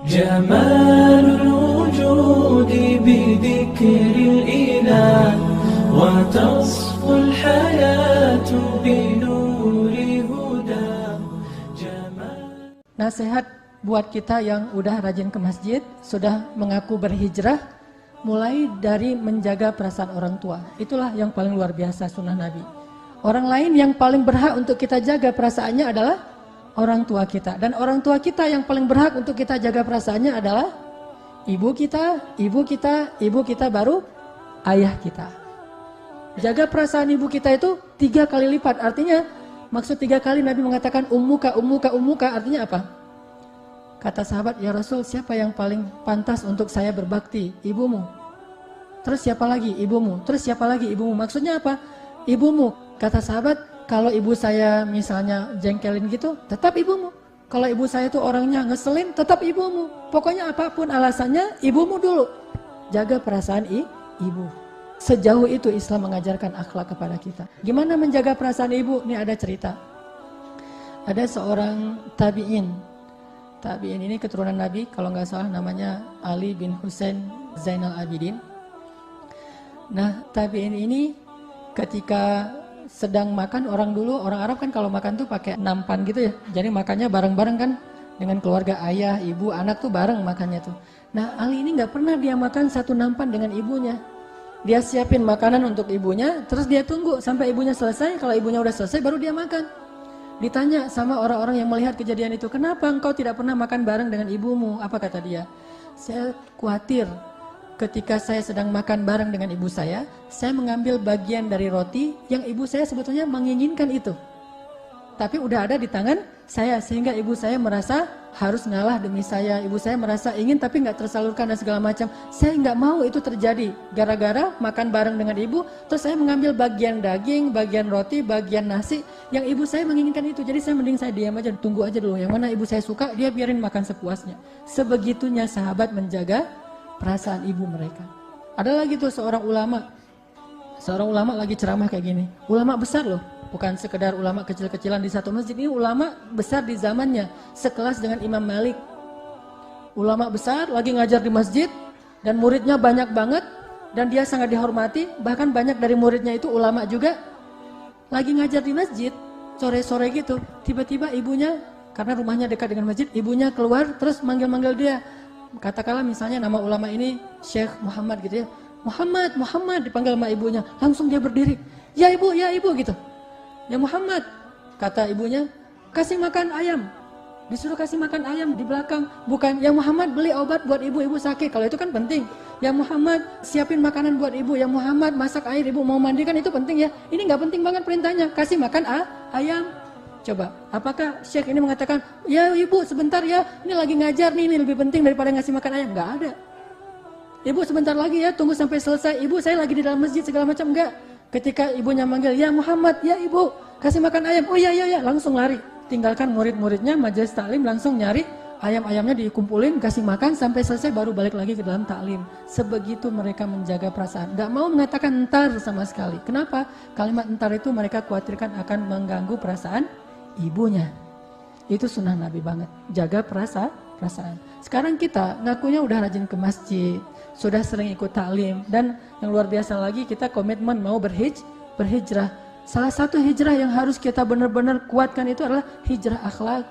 جمال الوجود بذكر الإله وتصفو الحياة بنور هدى. Nasihat buat kita yang udah rajin ke masjid, sudah mengaku berhijrah, mulai dari menjaga perasaan orang tua. Itulah yang paling luar biasa sunnah Nabi. Orang lain yang paling berhak untuk kita jaga perasaannya adalah orang tua kita. Dan orang tua kita yang paling berhak untuk kita jaga perasaannya adalah ibu kita baru ayah kita. Jaga perasaan ibu kita itu 3 kali lipat. Artinya, maksud 3 kali Nabi mengatakan ummuka, artinya apa? Kata sahabat, ya Rasul, siapa yang paling pantas untuk saya berbakti? Ibumu. Terus siapa lagi? Ibumu. Terus siapa lagi? Ibumu. Maksudnya apa? Ibumu. Kata sahabat, kalau ibu saya misalnya jengkelin gitu, tetap ibumu. Kalau ibu saya tuh orangnya ngeselin, tetap ibumu. Pokoknya apapun alasannya, ibumu dulu. Jaga perasaan ibu. Sejauh itu Islam mengajarkan akhlak kepada kita. Gimana menjaga perasaan ibu? Ini ada cerita. Ada seorang tabi'in. Tabi'in ini keturunan Nabi, kalau nggak salah namanya Ali bin Husain Zainal Abidin. Nah, tabi'in ini ketika sedang makan, orang Arab kan kalau makan tuh pakai nampan gitu ya. Jadi makannya bareng-bareng kan dengan keluarga, ayah, ibu, anak tuh bareng makannya tuh. Nah, Ali ini nggak pernah dia makan satu nampan dengan ibunya. Dia siapin makanan untuk ibunya, terus dia tunggu sampai ibunya selesai. Kalau ibunya udah selesai, baru dia makan. Ditanya sama orang-orang yang melihat kejadian itu, kenapa engkau tidak pernah makan bareng dengan ibumu? Apa kata dia? Saya khawatir ketika saya sedang makan bareng dengan ibu saya mengambil bagian dari roti yang ibu saya sebetulnya menginginkan itu. Tapi udah ada di tangan saya, sehingga ibu saya merasa harus ngalah demi saya. Ibu saya merasa ingin tapi nggak tersalurkan dan segala macam. Saya nggak mau itu terjadi. Gara-gara makan bareng dengan ibu, terus saya mengambil bagian daging, bagian roti, bagian nasi yang ibu saya menginginkan itu. Jadi mending saya diam aja, tunggu aja dulu. Yang mana ibu saya suka, dia biarin makan sepuasnya. Sebegitunya sahabat menjaga perasaan ibu mereka. Ada lagi tuh seorang ulama lagi ceramah kayak gini. Ulama besar loh. Bukan sekedar ulama kecil-kecilan di satu masjid, ini ulama besar di zamannya, sekelas dengan Imam Malik. Ulama besar lagi ngajar di masjid dan muridnya banyak banget dan dia sangat dihormati, bahkan banyak dari muridnya itu ulama juga. Lagi ngajar di masjid, sore-sore gitu, tiba-tiba ibunya, karena rumahnya dekat dengan masjid, ibunya keluar terus manggil-manggil dia. Katakanlah misalnya nama ulama ini Syekh Muhammad gitu ya. Muhammad dipanggil sama ibunya, langsung dia berdiri. Ya ibu gitu. Ya Muhammad, kata ibunya, kasih makan ayam. Disuruh kasih makan ayam di belakang. Bukan, ya Muhammad beli obat buat ibu sakit. Kalau itu kan penting. Ya Muhammad siapin makanan buat ibu. Ya Muhammad masak air, ibu mau mandi, kan itu penting ya. Ini gak penting banget perintahnya, kasih makan ayam. Coba, apakah Syekh ini mengatakan, ya ibu sebentar ya, ini lagi ngajar nih, ini lebih penting daripada ngasih makan ayam? Gak ada. Ibu sebentar lagi ya, tunggu sampai selesai. Ibu saya lagi di dalam masjid segala macam, enggak. Ketika ibunya manggil, ya Muhammad, ya ibu, kasih makan ayam. Oh ya, langsung lari. Tinggalkan murid-muridnya, majelis taklim, langsung nyari ayam-ayamnya dikumpulin, kasih makan, sampai selesai baru balik lagi ke dalam taklim. Sebegitu mereka menjaga perasaan. Gak mau mengatakan entar sama sekali. Kenapa? Kalimat entar itu mereka khawatirkan akan mengganggu perasaan ibunya. Itu sunnah Nabi banget. Jaga perasaan. Sekarang kita ngakunya udah rajin ke masjid, sudah sering ikut taklim, dan yang luar biasa lagi kita komitmen mau berhijrah. Salah satu hijrah yang harus kita benar-benar kuatkan itu adalah hijrah akhlak.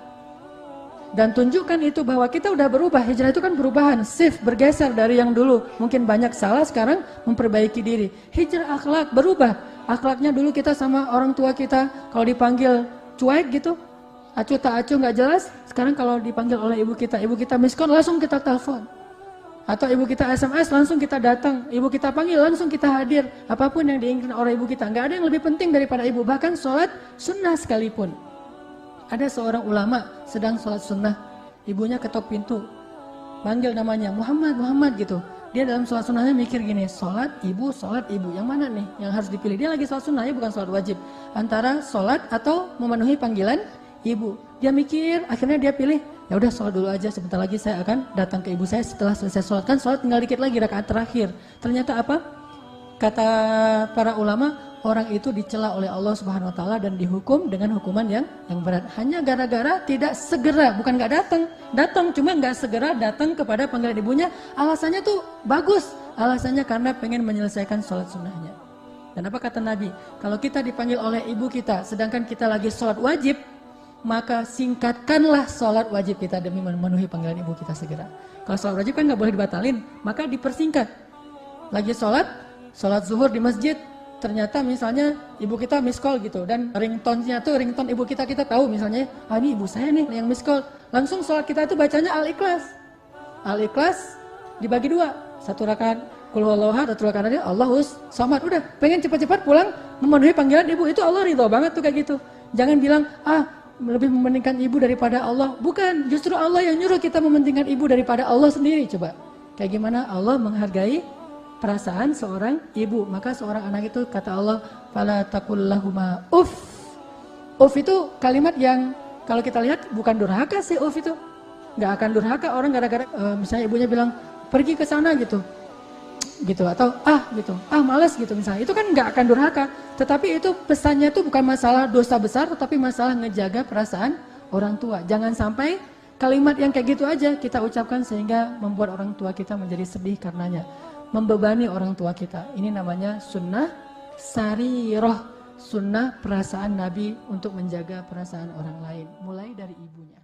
Dan tunjukkan itu bahwa kita udah berubah. Hijrah itu kan perubahan, shift, bergeser dari yang dulu. Mungkin banyak salah, sekarang memperbaiki diri. Hijrah akhlak, berubah. Akhlaknya dulu kita sama orang tua kita, kalau dipanggil cuek gitu, acuh tak acuh nggak jelas. Sekarang kalau dipanggil oleh ibu kita miskon, langsung kita telepon. Atau ibu kita SMS, langsung kita datang. Ibu kita panggil, langsung kita hadir. Apapun yang diinginkan oleh ibu kita, nggak ada yang lebih penting daripada ibu. Bahkan sholat sunnah sekalipun. Ada seorang ulama sedang sholat sunnah, ibunya ketok pintu, manggil namanya Muhammad gitu. Dia dalam sholat sunnahnya mikir gini, sholat ibu, yang mana nih yang harus dipilih? Dia lagi sholat sunnah, bukan sholat wajib. Antara sholat atau memenuhi panggilan ibu. Dia mikir, akhirnya dia pilih, ya udah sholat dulu aja, sebentar lagi saya akan datang ke ibu saya setelah selesai sholat. Kan sholat tinggal dikit lagi, rakaat terakhir. Ternyata apa? Kata para ulama, orang itu dicela oleh Allah Subhanahu wa taala dan dihukum dengan hukuman yang berat. Hanya gara-gara tidak segera, bukan nggak datang cuma nggak segera datang kepada panggilan ibunya. Alasannya tuh bagus, alasannya karena pengen menyelesaikan sholat sunnahnya. Dan apa kata Nabi? Kalau kita dipanggil oleh ibu kita, sedangkan kita lagi sholat wajib, maka singkatkanlah sholat wajib kita demi memenuhi panggilan ibu kita segera. Kalau sholat wajib kan nggak boleh dibatalin, maka dipersingkat. Lagi sholat zuhur di masjid, ternyata misalnya ibu kita miss call gitu, dan ringtone-nya tuh ringtone ibu kita tahu misalnya, ini ibu saya nih yang miss call. Langsung sholat kita itu bacanya Al-Ikhlas. Al-Ikhlas dibagi 2, 1 rakaat Qul huwallahu ahad, 1 rakaat Allahus samad. Udah, pengen cepat-cepat pulang memenuhi panggilan ibu, itu Allah ridho banget tuh kayak gitu. Jangan bilang, lebih mementingkan ibu daripada Allah. Bukan, justru Allah yang nyuruh kita mementingkan ibu daripada Allah sendiri. Coba, kayak gimana Allah menghargai perasaan seorang ibu. Maka seorang anak itu kata Allah, fala taqul lahuma uff. Uff itu kalimat yang kalau kita lihat bukan durhaka sih. Uff itu nggak akan durhaka orang gara-gara misalnya ibunya bilang pergi ke sana gitu atau malas gitu misalnya, itu kan nggak akan durhaka. Tetapi itu pesannya tuh bukan masalah dosa besar, tetapi masalah ngejaga perasaan orang tua. Jangan sampai kalimat yang kayak gitu aja kita ucapkan sehingga membuat orang tua kita menjadi sedih karenanya, membebani orang tua kita. Ini namanya sunnah sarirah, sunnah perasaan Nabi untuk menjaga perasaan orang lain, mulai dari ibunya.